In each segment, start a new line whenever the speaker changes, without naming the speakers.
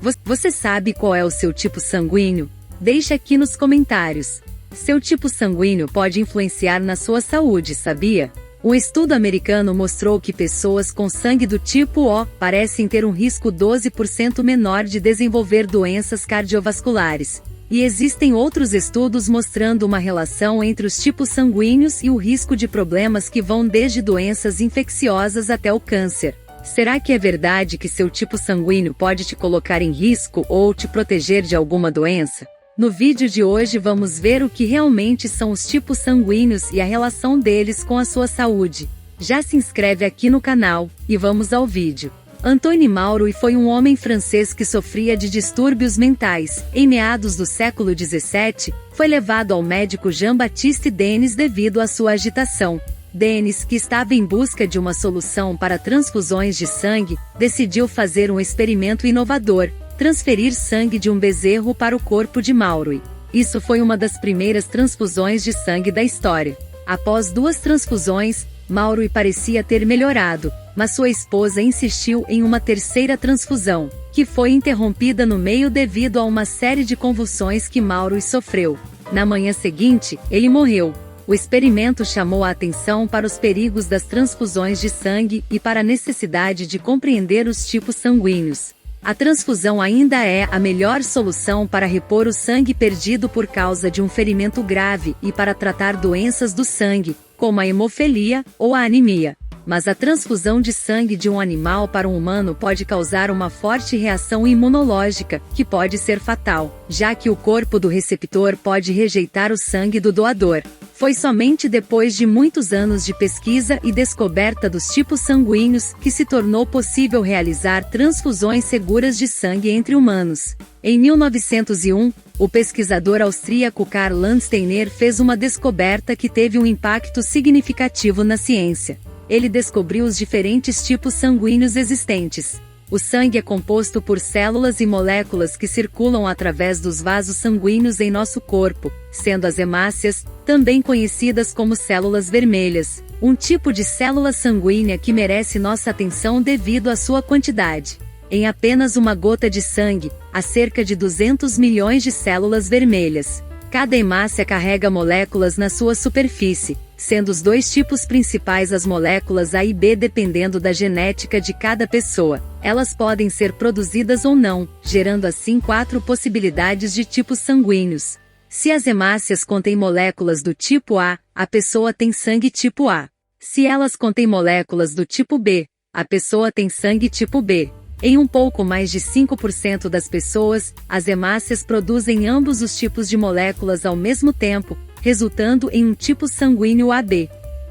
Você sabe qual é o seu tipo sanguíneo? Deixe aqui nos comentários. Seu tipo sanguíneo pode influenciar na sua saúde, sabia? Um estudo americano mostrou que pessoas com sangue do tipo O parecem ter um risco 12% menor de desenvolver doenças cardiovasculares. E existem outros estudos mostrando uma relação entre os tipos sanguíneos e o risco de problemas que vão desde doenças infecciosas até o câncer. Será que é verdade que seu tipo sanguíneo pode te colocar em risco ou te proteger de alguma doença? No vídeo de hoje vamos ver o que realmente são os tipos sanguíneos e a relação deles com a sua saúde. Já se inscreve aqui no canal, e vamos ao vídeo. Antoine Maurois foi um homem francês que sofria de distúrbios mentais. Em meados do século XVII, foi levado ao médico Jean-Baptiste Denis devido à sua agitação. Denis, que estava em busca de uma solução para transfusões de sangue, decidiu fazer um experimento inovador: transferir sangue de um bezerro para o corpo de Maurois. Isso foi uma das primeiras transfusões de sangue da história. Após 2 transfusões, Maurois parecia ter melhorado, mas sua esposa insistiu em uma terceira transfusão, que foi interrompida no meio devido a uma série de convulsões que Maurois sofreu. Na manhã seguinte, ele morreu. O experimento chamou a atenção para os perigos das transfusões de sangue e para a necessidade de compreender os tipos sanguíneos. A transfusão ainda é a melhor solução para repor o sangue perdido por causa de um ferimento grave e para tratar doenças do sangue, como a hemofilia ou a anemia. Mas a transfusão de sangue de um animal para um humano pode causar uma forte reação imunológica, que pode ser fatal, já que o corpo do receptor pode rejeitar o sangue do doador. Foi somente depois de muitos anos de pesquisa e descoberta dos tipos sanguíneos que se tornou possível realizar transfusões seguras de sangue entre humanos. Em 1901, o pesquisador austríaco Karl Landsteiner fez uma descoberta que teve um impacto significativo na ciência. Ele descobriu os diferentes tipos sanguíneos existentes. O sangue é composto por células e moléculas que circulam através dos vasos sanguíneos em nosso corpo, sendo as hemácias, também conhecidas como células vermelhas, um tipo de célula sanguínea que merece nossa atenção devido à sua quantidade. Em apenas uma gota de sangue, há cerca de 200 milhões de células vermelhas. Cada hemácia carrega moléculas na sua superfície, sendo os 2 tipos principais as moléculas A e B dependendo da genética de cada pessoa. Elas podem ser produzidas ou não, gerando assim 4 possibilidades de tipos sanguíneos. Se as hemácias contêm moléculas do tipo A, a pessoa tem sangue tipo A. Se elas contêm moléculas do tipo B, a pessoa tem sangue tipo B. Em um pouco mais de 5% das pessoas, as hemácias produzem ambos os tipos de moléculas ao mesmo tempo, resultando em um tipo sanguíneo AB.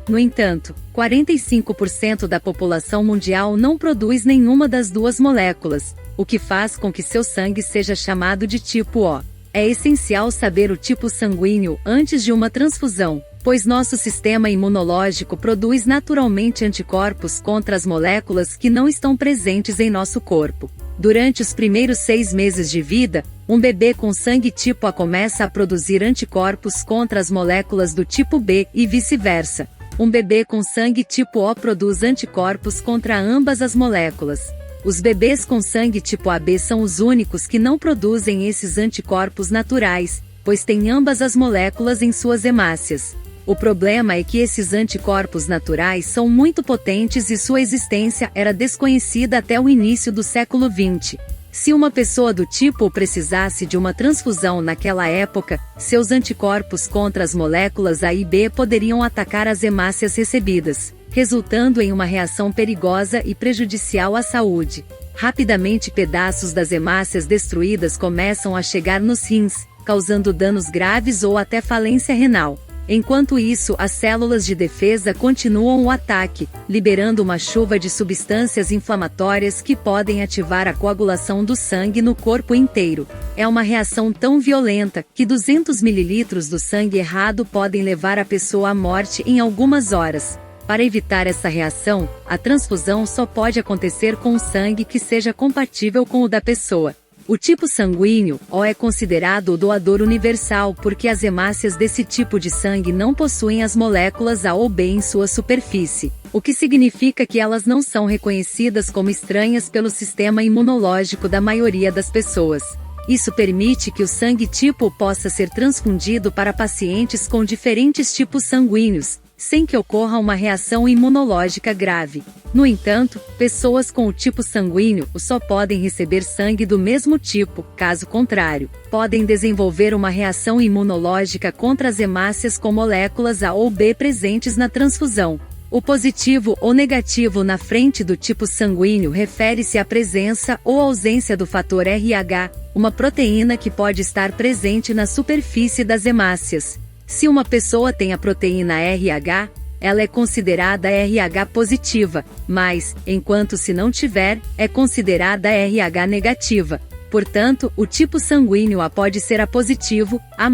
No entanto, 45% da população mundial não produz nenhuma das 2 moléculas, o que faz com que seu sangue seja chamado de tipo O. É essencial saber o tipo sanguíneo antes de uma transfusão, pois nosso sistema imunológico produz naturalmente anticorpos contra as moléculas que não estão presentes em nosso corpo. Durante os primeiros 6 meses de vida, um bebê com sangue tipo A começa a produzir anticorpos contra as moléculas do tipo B e vice-versa. Um bebê com sangue tipo O produz anticorpos contra ambas as moléculas. Os bebês com sangue tipo AB são os únicos que não produzem esses anticorpos naturais, pois têm ambas as moléculas em suas hemácias. O problema é que esses anticorpos naturais são muito potentes e sua existência era desconhecida até o início do século XX. Se uma pessoa do tipo O precisasse de uma transfusão naquela época, seus anticorpos contra as moléculas A e B poderiam atacar as hemácias recebidas, resultando em uma reação perigosa e prejudicial à saúde. Rapidamente pedaços das hemácias destruídas começam a chegar nos rins, causando danos graves ou até falência renal. Enquanto isso, as células de defesa continuam o ataque, liberando uma chuva de substâncias inflamatórias que podem ativar a coagulação do sangue no corpo inteiro. É uma reação tão violenta que 200 ml do sangue errado podem levar a pessoa à morte em algumas horas. Para evitar essa reação, a transfusão só pode acontecer com sangue que seja compatível com o da pessoa. O tipo sanguíneo, O, é considerado o doador universal porque as hemácias desse tipo de sangue não possuem as moléculas A ou B em sua superfície. o que significa que elas não são reconhecidas como estranhas pelo sistema imunológico da maioria das pessoas. Isso permite que o sangue tipo O possa ser transfundido para pacientes com diferentes tipos sanguíneos, sem que ocorra uma reação imunológica grave. No entanto, pessoas com o tipo sanguíneo O só podem receber sangue do mesmo tipo, caso contrário, podem desenvolver uma reação imunológica contra as hemácias com moléculas A ou B presentes na transfusão. O positivo ou negativo na frente do tipo sanguíneo refere-se à presença ou ausência do fator RH, uma proteína que pode estar presente na superfície das hemácias. Se uma pessoa tem a proteína RH, ela é considerada RH positiva, mas, enquanto se não tiver, é considerada RH negativa. Portanto, o tipo sanguíneo A pode ser A positivo, A+,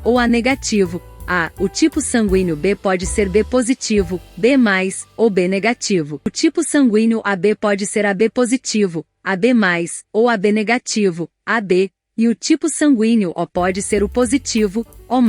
ou A negativo. O tipo sanguíneo B pode ser B positivo, B+, ou B negativo. O tipo sanguíneo AB pode ser AB positivo, AB+, ou AB negativo, AB, e o tipo sanguíneo O pode ser o positivo, O+,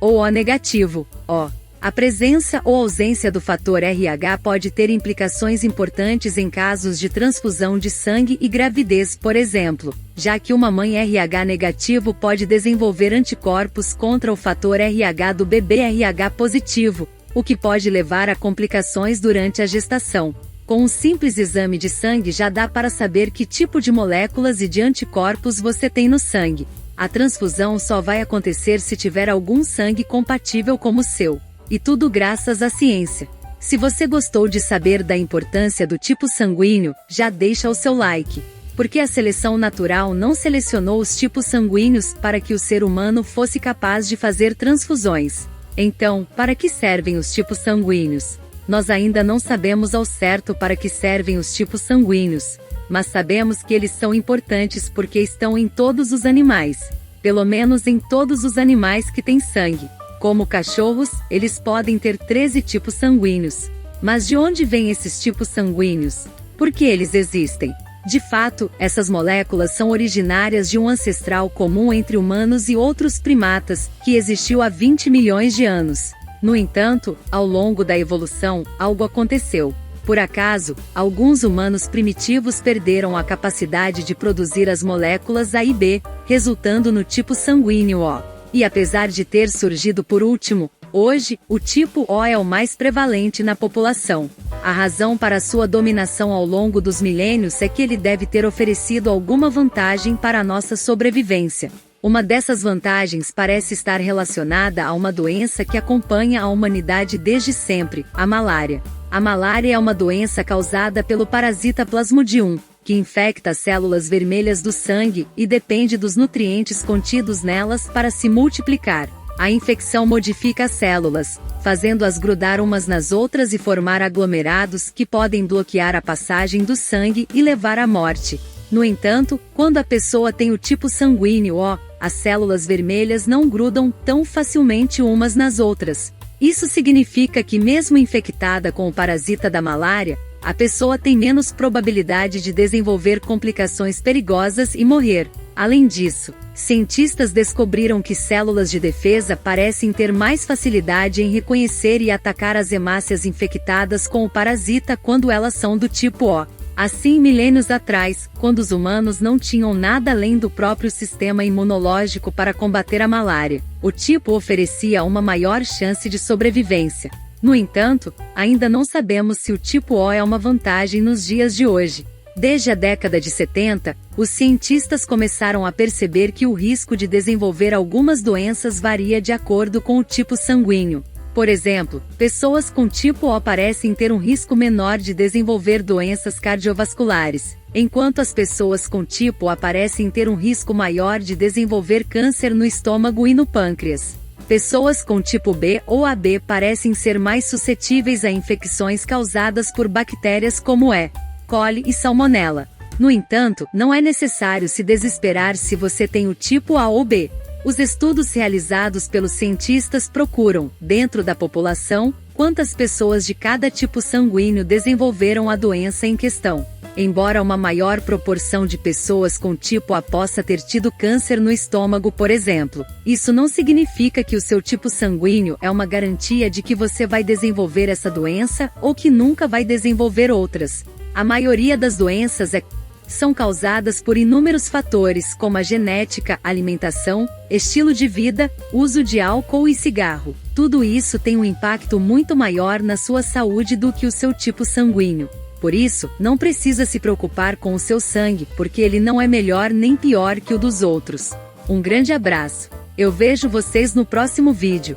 ou O negativo, O. A presença ou ausência do fator RH pode ter implicações importantes em casos de transfusão de sangue e gravidez, por exemplo, já que uma mãe RH negativo pode desenvolver anticorpos contra o fator RH do bebê RH positivo, o que pode levar a complicações durante a gestação. Com um simples exame de sangue já dá para saber que tipo de moléculas e de anticorpos você tem no sangue. A transfusão só vai acontecer se tiver algum sangue compatível como o seu. E tudo graças à ciência. Se você gostou de saber da importância do tipo sanguíneo, já deixa o seu like. Porque a seleção natural não selecionou os tipos sanguíneos para que o ser humano fosse capaz de fazer transfusões. Então, para que servem os tipos sanguíneos? Nós ainda não sabemos ao certo para que servem os tipos sanguíneos, mas sabemos que eles são importantes porque estão em todos os animais. Pelo menos em todos os animais que têm sangue. Como cachorros, eles podem ter 13 tipos sanguíneos. Mas de onde vêm esses tipos sanguíneos? Por que eles existem? De fato, essas moléculas são originárias de um ancestral comum entre humanos e outros primatas, que existiu há 20 milhões de anos. No entanto, ao longo da evolução, algo aconteceu. Por acaso, alguns humanos primitivos perderam a capacidade de produzir as moléculas A e B, resultando no tipo sanguíneo O. E apesar de ter surgido por último, hoje, o tipo O é o mais prevalente na população. A razão para sua dominação ao longo dos milênios é que ele deve ter oferecido alguma vantagem para a nossa sobrevivência. Uma dessas vantagens parece estar relacionada a uma doença que acompanha a humanidade desde sempre, a malária. A malária é uma doença causada pelo parasita Plasmodium, que infecta as células vermelhas do sangue e depende dos nutrientes contidos nelas para se multiplicar. A infecção modifica as células, fazendo-as grudar umas nas outras e formar aglomerados que podem bloquear a passagem do sangue e levar à morte. No entanto, quando a pessoa tem o tipo sanguíneo O, as células vermelhas não grudam tão facilmente umas nas outras. Isso significa que mesmo infectada com o parasita da malária, a pessoa tem menos probabilidade de desenvolver complicações perigosas e morrer. Além disso, cientistas descobriram que células de defesa parecem ter mais facilidade em reconhecer e atacar as hemácias infectadas com o parasita quando elas são do tipo O. Assim, milênios atrás, quando os humanos não tinham nada além do próprio sistema imunológico para combater a malária, o tipo oferecia uma maior chance de sobrevivência. No entanto, ainda não sabemos se o tipo O é uma vantagem nos dias de hoje. Desde a década de 70, os cientistas começaram a perceber que o risco de desenvolver algumas doenças varia de acordo com o tipo sanguíneo. Por exemplo, pessoas com tipo O parecem ter um risco menor de desenvolver doenças cardiovasculares, enquanto as pessoas com tipo O parecem ter um risco maior de desenvolver câncer no estômago e no pâncreas. Pessoas com tipo B ou AB parecem ser mais suscetíveis a infecções causadas por bactérias como E. coli e salmonela. No entanto, não é necessário se desesperar se você tem o tipo A ou B. Os estudos realizados pelos cientistas procuram, dentro da população, quantas pessoas de cada tipo sanguíneo desenvolveram a doença em questão. Embora uma maior proporção de pessoas com tipo A possa ter tido câncer no estômago, por exemplo, isso não significa que o seu tipo sanguíneo é uma garantia de que você vai desenvolver essa doença ou que nunca vai desenvolver outras. A maioria das doenças são causadas por inúmeros fatores, como a genética, alimentação, estilo de vida, uso de álcool e cigarro. Tudo isso tem um impacto muito maior na sua saúde do que o seu tipo sanguíneo. Por isso, não precisa se preocupar com o seu sangue, porque ele não é melhor nem pior que o dos outros. Um grande abraço. Eu vejo vocês no próximo vídeo.